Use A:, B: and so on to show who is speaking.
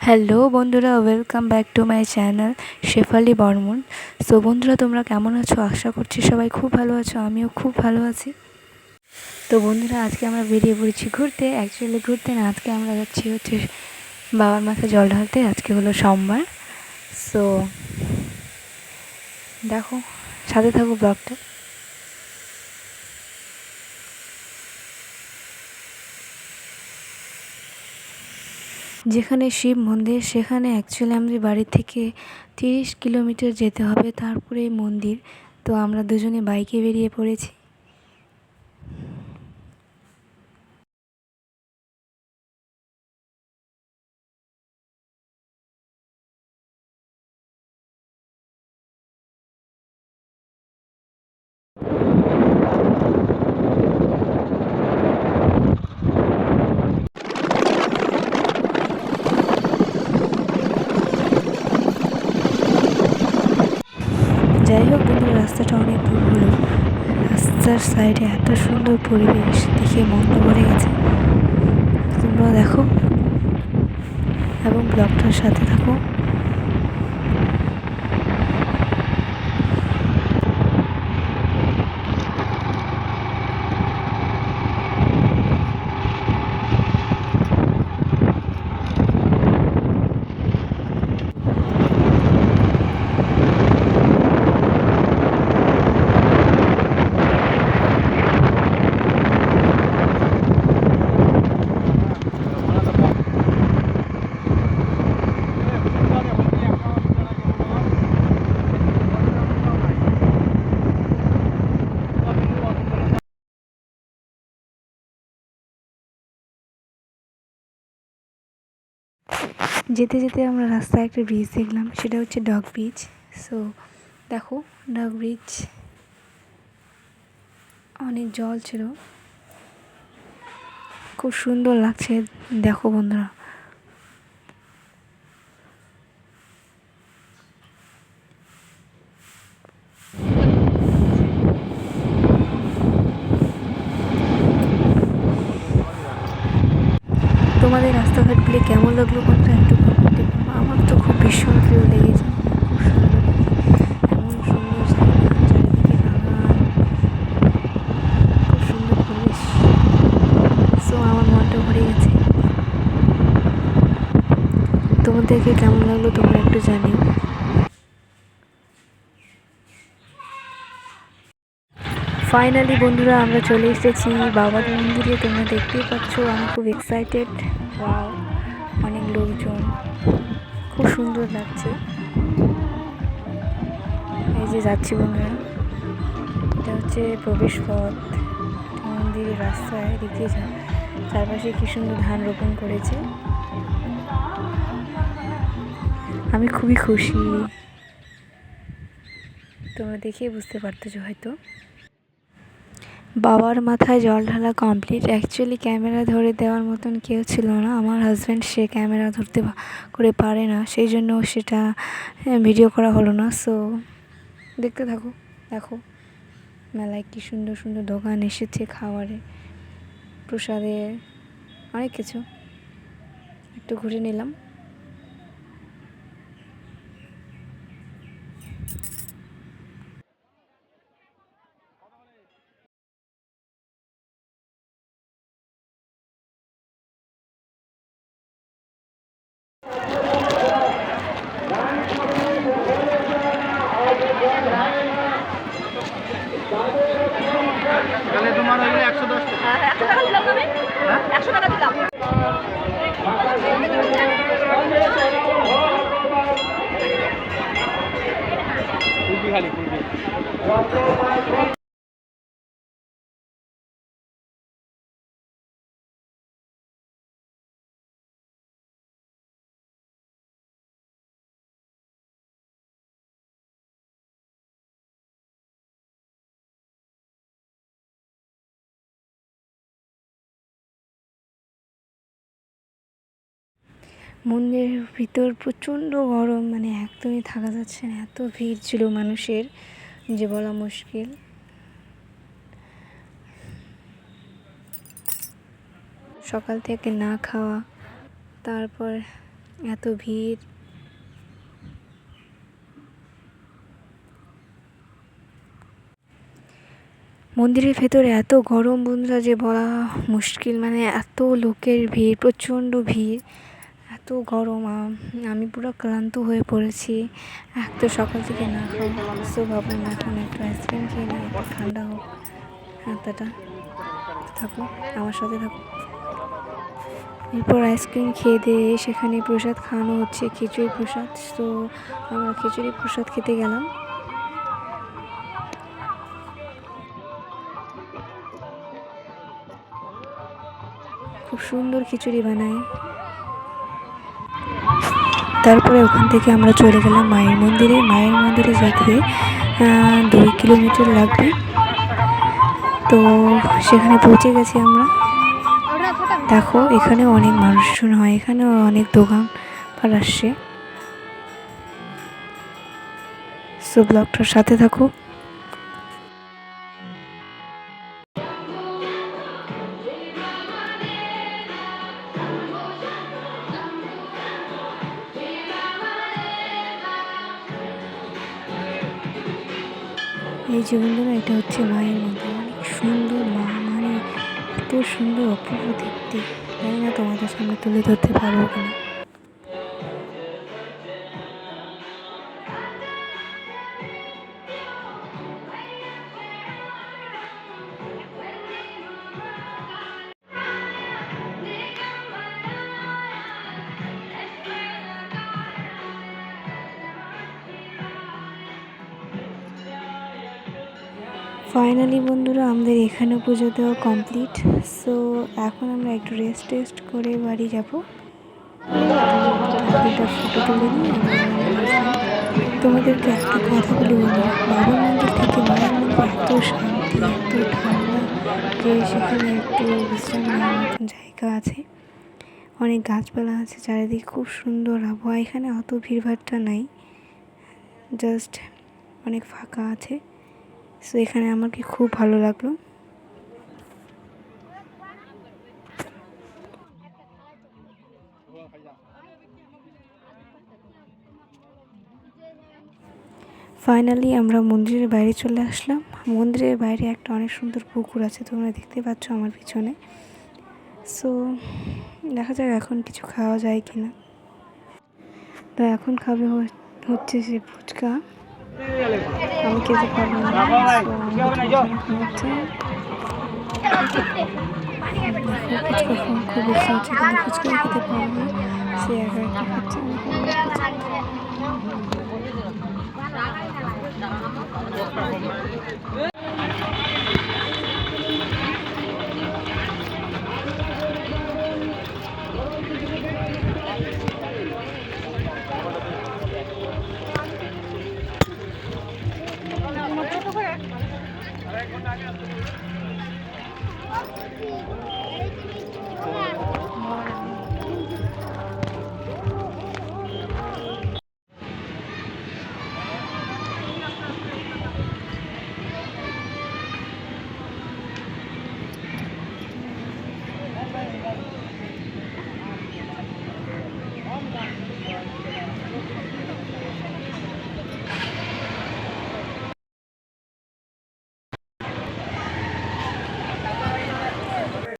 A: Hello বন্ধুরা, welcome back to my channel Shefali Barman. So বন্ধুরা, তোমরা কেমন আছো? আশা করছি সবাই খুব ভালো আছো, আমিও খুব ভালো আছি। তো বন্ধুরা, আজকে আমরা বেরিয়ে পড়েছি ঘুরতে। অ্যাকচুয়ালি ঘুরতে না, আজকে আমরা যাচ্ছি বাবার মাথায় জল ঢালতে। আজকে হলো সোমবার। সো দেখো, সাথে থাকো ব্লগটা। যেখানে শিব মন্দির, সেখানে অ্যাকচুয়ালি আমাদের বাড়ি থেকে 30 কিলোমিটার যেতে হবে, তারপরে মন্দির। তো আমরা দুজনে বাইকে বেরিয়ে পড়েছি। যাই হোক বন্ধুরা, রাস্তাটা অনেক দূর হলো। রাস্তার সাইডে এত সুন্দর পরিবেশ দেখে মনটা ভরে গেছে। তোমরা দেখো এবং ব্লগটার সাথে থাকো। যেতে যেতে আমরা রাস্তায় একটা ব্রিজ দেখলাম, সেটা হচ্ছে ডগ ব্রিজ। সো দেখো, ডগ ব্রিজ, অনেক জল ছিল, খুব সুন্দর লাগছে। দেখো বন্ধুরা, তোমাদের রাস্তাঘাটগুলি কেমন লাগলো বন্ধুরা, একটু কমেন্টে বলো। আমার তো খুব ভীষণ প্রিয় লেগেছে, খুব সুন্দর, এমন সুন্দর জায়গা, চারিদিকে বাগান, খুব সুন্দর পরিবেশ। সো আমার মনটা ভরে গেছে। তোমাদেরকে কেমন লাগলো তোমরা একটু জানিও। ফাইনালি বন্ধুরা, আমরা চলে এসেছি বাবার মন্দিরে। তোমরা দেখতেই পাচ্ছ, আমি খুব এক্সাইটেড। ওয়াও, অনেক লোকজন, খুব সুন্দর লাগছে। এই যে যাচ্ছি বন্ধুরা, এটা হচ্ছে প্রবেশ পথ মন্দিরের রাস্তায়। এদিকে চারপাশে কি সুন্দর ধান রোপণ করেছে। আমি খুবই খুশি, তোমরা দেখেই বুঝতে পারতেছো হয়তো। বাবার মাথায় জল ঢালা কমপ্লিট। অ্যাকচুয়ালি ক্যামেরা ধরে দেওয়ার মতন কেউ ছিল না। আমার হাজব্যান্ড, সে ক্যামেরা ধরতে করে পারে না, সেই জন্য সেটা ভিডিও করা হলো না। সো দেখতে থাকো। দেখো মেলায় কি সুন্দর সুন্দর দোকান এসেছে, খাবারে, প্রসাদে, অনেক কিছু। একটু ঘুরে নিলাম।
B: তাহলে তোমার হইলে 110 টাকা। 100 টাকা দিলাম আমি। 100 টাকা দিলাম। ফুলবি খালি ফুলবি।
A: মন্দিরের ভিতর প্রচণ্ড গরম, মানে একদমই থাকা যাচ্ছে না, এত ভিড় ছিল মানুষের যে বলা মুশকিল। সকাল থেকে না খাওয়া, তারপর এত ভিড়। মন্দিরের ভেতরে এত গরম বন্ধুরা যে বলা মুশকিল, মানে এত লোকের ভিড়, প্রচণ্ড ভিড়, এত গরম। আমি পুরো ক্লান্ত হয়ে পড়েছি, এক তো সকাল থেকে না খাওয়া। সো ভাবলাম এখন একটু আইসক্রিম খেয়ে নিই, একটু ঠান্ডা হোক হাতটা। থাকো, আমার সাথে থাকো। এরপর আইসক্রিম খেয়ে দিয়ে সেখানে প্রসাদ খাওয়ানো হচ্ছে, খিচুড়ি প্রসাদ। তো আমরা খিচুড়ি প্রসাদ খেতে গেলাম। খুব সুন্দর খিচুড়ি বানায়। তারপরে ওখান থেকে আমরা চলে গেলাম মায়ের মন্দিরে। মায়ের মন্দিরে যেতে 2 কিলোমিটার লাগবে। তো সেখানে পৌঁছে গেছি আমরা। দেখো এখানে অনেক মানুষজন হয়, এখানেও অনেক দোকান পাট আসছে। সো ব্লগটার সাথে থাকো। এই যে বন্ধুরা, এটা হচ্ছে মায়ের মন্দির। অনেক সুন্দর মা, মানে এত সুন্দর অপূর্ব দেখতে। জানি না তোমাদের সামনে তুলে ধরতে পারবো কিনা। ফাইনালি বন্ধুরা, আমাদের এখানে পুজো দেওয়া কমপ্লিট। সো এখন আমরা একটু রেস্ট করে বাড়ি যাব। একটা ফটো তুলে নিই। তোমাদেরকে একটা কথা বলি বন্ধুরা, বাবার মন্দির থেকে মায়ের মন্দির এত শান্তি, এত ঠান্ডা, যে সেখানে একটু বিশ্রাম নেওয়ার মতন জায়গা আছে। অনেক গাছপালা আছে চারিদিকে, খুব সুন্দর আবহাওয়া। এখানে অত ভিড়ভাড়টা নাই, জাস্ট অনেক ফাঁকা আছে। সো এখানে আমার কি খুব ভালো লাগলো। ফাইনালি আমরা মন্দিরের বাইরে চলে আসলাম। মন্দিরের বাইরে একটা অনেক সুন্দর পুকুর আছে, তোমরা দেখতে পাচ্ছ আমার পিছনে। সো দেখা যাক এখন কিছু খাওয়া যায় কিনা। তো এখন খাবে হচ্ছে যে ফুচকা। আমি খেতে পারবো না, ফুচকা খুব ইচ্ছা হচ্ছে, কিন্তু ফুচকা খেতে পারবো না। সে একা একা খাচ্ছে।